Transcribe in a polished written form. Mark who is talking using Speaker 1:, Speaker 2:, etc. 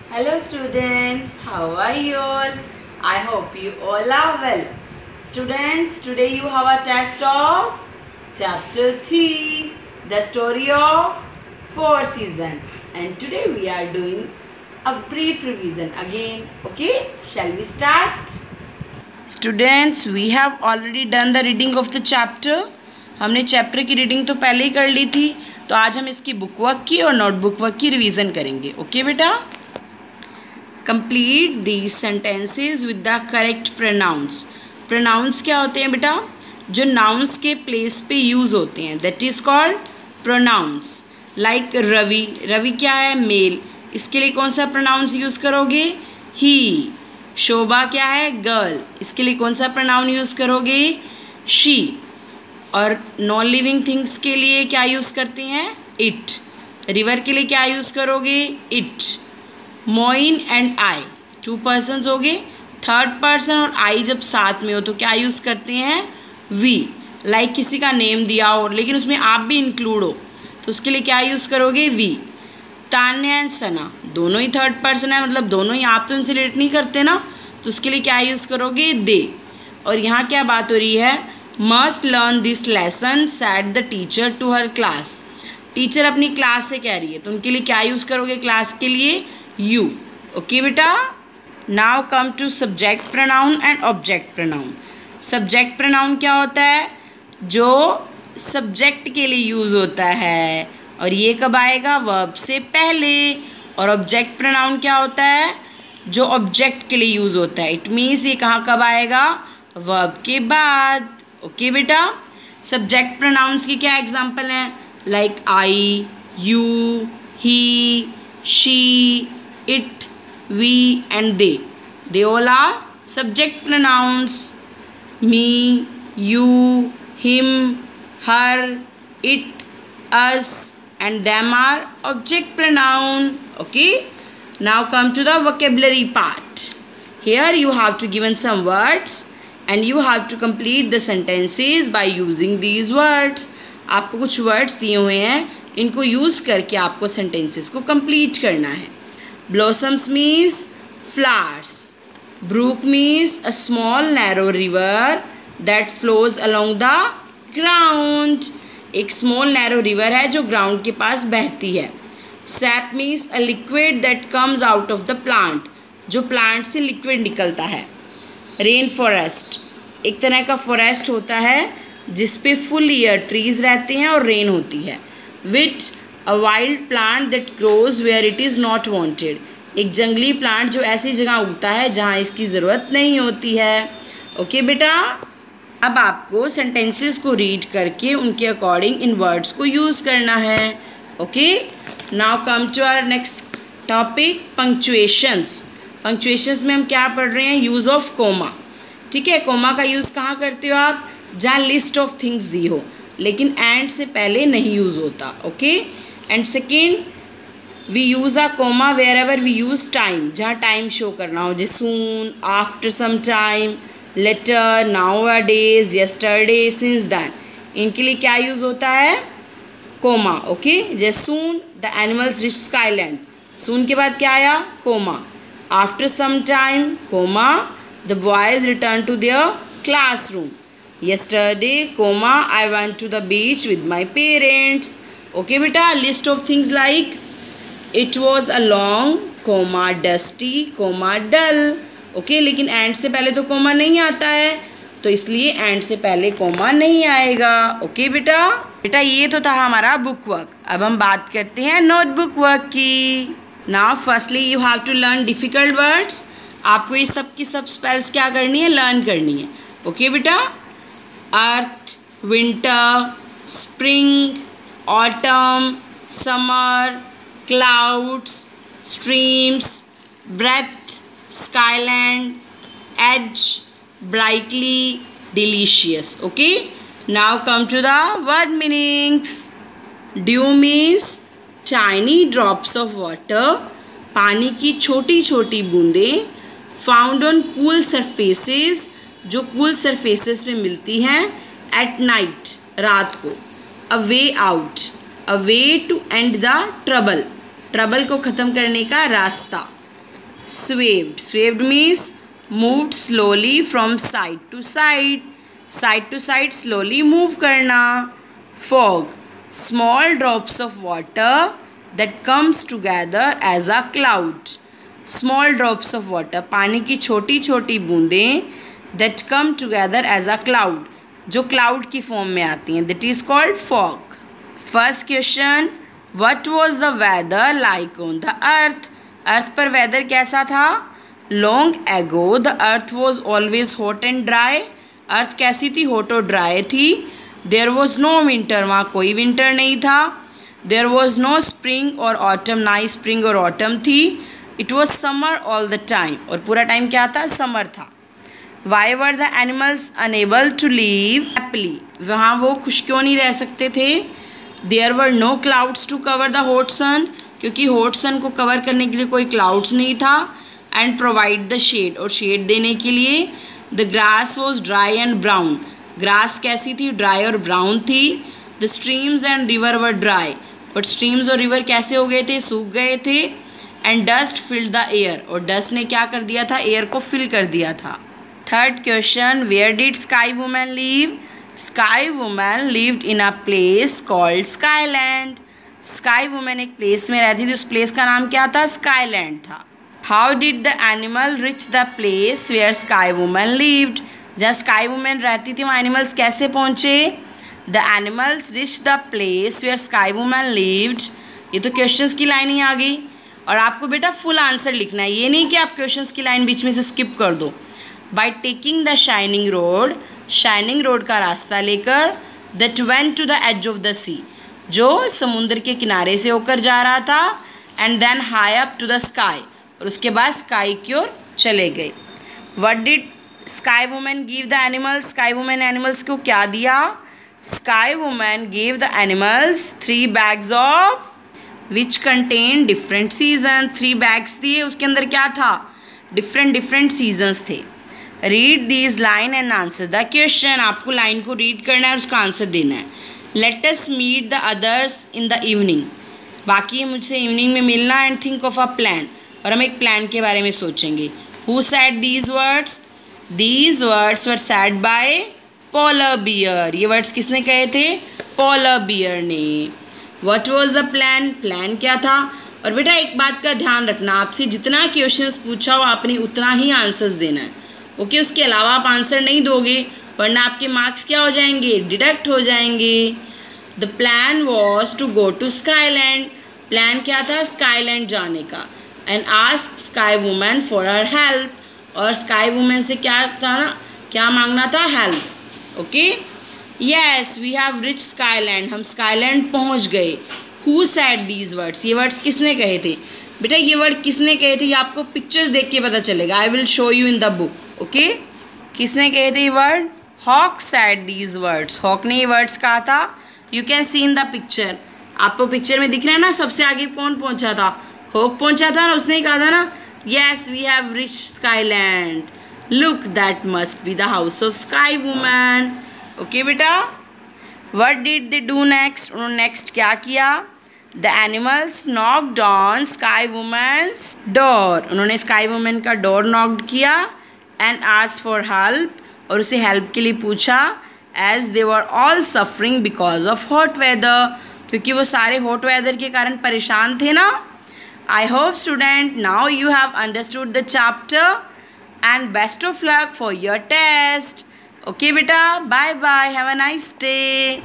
Speaker 1: Hello students, how are you all? I hope you all are well. Students, today you have a test of chapter 3, the story of four seasons. And today we are doing a brief revision again. Okay, shall we start? Students, we have already done the reading of the chapter. हमने chapter की reading तो पहले ही कर ली थी, तो आज हम इसकी बुक वर्क की और नोटबुक वर्क की रिवीजन करेंगे. ओके बेटा, complete the sentences with the correct pronouns. Pronouns क्या होते हैं बेटा? जो नाउंस के प्लेस पे यूज़ होते हैं, that is called pronouns. Like Ravi. Ravi क्या है? मेल. इसके लिए कौन सा प्रोनाउंस यूज़ करोगे? ही. शोभा क्या है? गर्ल. इसके लिए कौन सा प्रोनाउन यूज़ करोगे? शी. और नॉन लिविंग थिंग्स के लिए क्या यूज़ करते हैं? इट. रिवर के लिए क्या यूज़ करोगे? It. Moin and I, two persons हो गए. थर्ड पर्सन और आई जब साथ में हो तो क्या यूज़ करते हैं? वी. लाइक किसी का नेम दिया हो लेकिन उसमें आप भी इंक्लूड हो तो उसके लिए क्या यूज़ करोगे? वी. तान्या एंड सना, दोनों ही थर्ड पर्सन है, मतलब दोनों ही, आप तो इनसे रिलेट नहीं करते ना, तो उसके लिए क्या यूज़ करोगे? दे. और यहाँ क्या बात हो रही है? Must learn this lesson said the teacher to her class. Teacher अपनी क्लास से कह रही है तो उनके लिए क्या यूज़ करोगे? क्लास के लिए यू. ओके बेटा. Now come to subject pronoun and object pronoun. Subject pronoun क्या होता है? जो सब्जेक्ट के लिए यूज़ होता है, और ये कब आएगा? वर्ब से पहले. और ऑब्जेक्ट प्रोनाउन क्या होता है? जो ऑब्जेक्ट के लिए यूज़ होता है. इट मीन्स ये कहाँ कब आएगा? वर्ब के बाद. ओके बेटा. सब्जेक्ट प्रोनाउंस की क्या एग्जाम्पल हैं? Like I, you, he, she, it, we and they. They all are subject pronouns. Me, you, him, her, it, us and them are object pronoun. Okay. Now come to the vocabulary part. Here you have to given some words and you have to complete the sentences by using these words. आपको कुछ words दिए हुए हैं, इनको use करके आपको sentences को complete करना है. Blossoms means flowers. Brook means a small narrow river that flows along the ground. एक small narrow river है जो ground के पास बहती है. Sap means a liquid that comes out of the plant. जो plant से liquid निकलता है. Rainforest एक तरह का forest होता है जिसपे full year trees रहते हैं और rain होती है. Wheat a wild plant that grows where it is not wanted. एक जंगली प्लांट जो ऐसी जगह उगता है जहाँ इसकी ज़रूरत नहीं होती है. ओके बेटा. अब आपको सेंटेंसेस को रीड करके उनके अकॉर्डिंग इन वर्ड्स को यूज़ करना है. Okay. Now come to our next topic, punctuations. Punctuations में हम क्या पढ़ रहे हैं? Use of comma. ठीक है. कोमा का यूज़ कहाँ करते हो आप? जहाँ लिस्ट ऑफ थिंग्स दी हो लेकिन एंड से पहले नहीं यूज़ होता. Okay. And second, we use a comma wherever we use time, जहाँ टाइम शो करना हो, जैसे soon, after some time, later, nowadays, yesterday, since then. इनके लिए क्या यूज़ होता है? कोमा. ओके. जैसे soon the animals reach Skyland. Soon के बाद क्या आया? Comma. After some time, comma, the boys return to their classroom. Yesterday, comma, I went to the beach with my parents. Okay बेटा. List of things like it was a long, comma, dusty, comma, dull. Okay. लेकिन end से पहले तो coma नहीं आता है तो इसलिए एंड से पहले कोमा नहीं आएगा. ओके बेटा. बेटा ये तो था हमारा बुक वर्क. अब हम बात करते हैं नोटबुक वर्क की. Now firstly you have to learn difficult words. आपको ये सब की सब स्पेल्स क्या करनी है? लर्न करनी है. ओके बेटा. Earth, winter, spring, autumn, summer, clouds, streams, breath, skyland, edge, brightly, delicious. Okay. Now come to the word meanings. Dew means tiny drops of water. पानी की छोटी छोटी बूंदें. Found on cool surfaces, जो cool surfaces में मिलती हैं. At night, रात को. A way out, a way to end the trouble, trouble को ख़त्म करने का रास्ता. swayed. Swayed means moved slowly from side to side. Side to side slowly move करना. Fog, small drops of water that comes together as a cloud. Small drops of water, पानी की छोटी छोटी बूंदें that come together as a cloud, जो cloud की form में आती हैं, that is called fog. First question, what was the weather like on the earth? अर्थ पर वेदर कैसा था? Long ago the earth was always hot and dry. अर्थ कैसी थी? hot और dry थी. There was no winter, वहाँ कोई winter नहीं था. There was no spring or autumn, ना ही spring और autumn थी. It was summer all the time, और पूरा टाइम क्या था? summer था. Why were the animals unable to live happily? वहाँ वो खुश क्यों नहीं रह सकते थे? There were no clouds to cover the hot sun, क्योंकि हॉट सन को कवर करने के लिए कोई क्लाउड्स नहीं था. एंड प्रोवाइड द शेड, और शेड देने के लिए. The grass was dry and brown, grass कैसी थी? ड्राई और ब्राउन थी. The streams and river were dry, but streams और रिवर कैसे हो गए थे? सूख गए थे. And dust filled the air, और डस्ट ने क्या कर दिया था? एयर को फिल कर दिया था. Third question, where did sky woman live? Sky woman lived in a place called Skyland. Sky women एक प्लेस में रहती थी, उस प्लेस का नाम क्या था? स्काईलैंड था. How did the animal reach the place where sky women lived? जहाँ स्काई वुमेन रहती थी वहाँ एनिमल्स कैसे पहुँचे? The animals reach the place where sky women lived. ये तो क्वेश्चंस की लाइन ही आ गई, और आपको बेटा फुल आंसर लिखना है, ये नहीं कि आप क्वेश्चंस की लाइन बीच में से स्किप कर दो. By taking the shining road, shining road का रास्ता लेकर. That went to the edge of the sea, जो समुद्र के किनारे से होकर जा रहा था. And then high up to the sky, और उसके बाद स्काई की ओर चले गए. What did sky women give the animals? Sky women animals को क्या दिया? Sky women give the animals 3 bags of which contain different season. 3 bags दिए, उसके अंदर क्या था? डिफरेंट सीजन्स थे. Read these line and answer the question. आपको लाइन को रीड करना है, उसका आंसर देना है. Let us meet the others in the evening. बाकी मुझसे इवनिंग में मिलना. And think of a plan, और हम एक प्लान के बारे में सोचेंगे. Who said these words? These words were said by polar bear. ये वर्ड्स किसने कहे थे? पोलर बियर ने. What was the plan? Plan क्या था? और बेटा एक बात का ध्यान रखना, आपसे जितना क्वेश्चंस पूछा हो आपने उतना ही आंसर्स देना है. ओके, उसके अलावा आप आंसर नहीं दोगे वरना आपके मार्क्स क्या हो जाएंगे? डिडक्ट हो जाएंगे. The plan was to go to Skyland. Plan क्या था? स्काईलैंड जाने का. And ask sky women for her help. और स्काई वुमेन से क्या था ना? क्या मांगना था? Help. Okay, yes we have reach Skyland. हम स्काईलैंड पहुंच गए. Who said these words? ये वर्ड्स किसने कहे थे? बेटा ये वर्ड किसने कहे थे ये आपको पिक्चर्स देख के पता चलेगा. I will show you in the book. Okay, किसने कहे थे ये word? Hawk said these words. Hawk ने ये वर्ड्स कहा था. You can see in the picture. आपको पिक्चर में दिख रहा है ना, सबसे आगे कौन पहुंचा था? हॉक पहुंचा था ना, उसने ही कहा था ना, yes we have reach Skyland. Look that must be the house of sky woman. Okay बेटा, what did they do next? उन्होंने नेक्स्ट क्या किया? The animals knocked on sky women's door. उन्होंने स्काई वुमेन का डोर नॉक्ड किया. And asked for help, और उसे help के लिए पूछा. As they were all suffering because of hot weather, क्योंकि वो सारे हॉट वेदर के कारण परेशान थे ना. I hope student now you have understood the chapter and best of luck for your test. Okay बेटा, bye bye, have a nice day.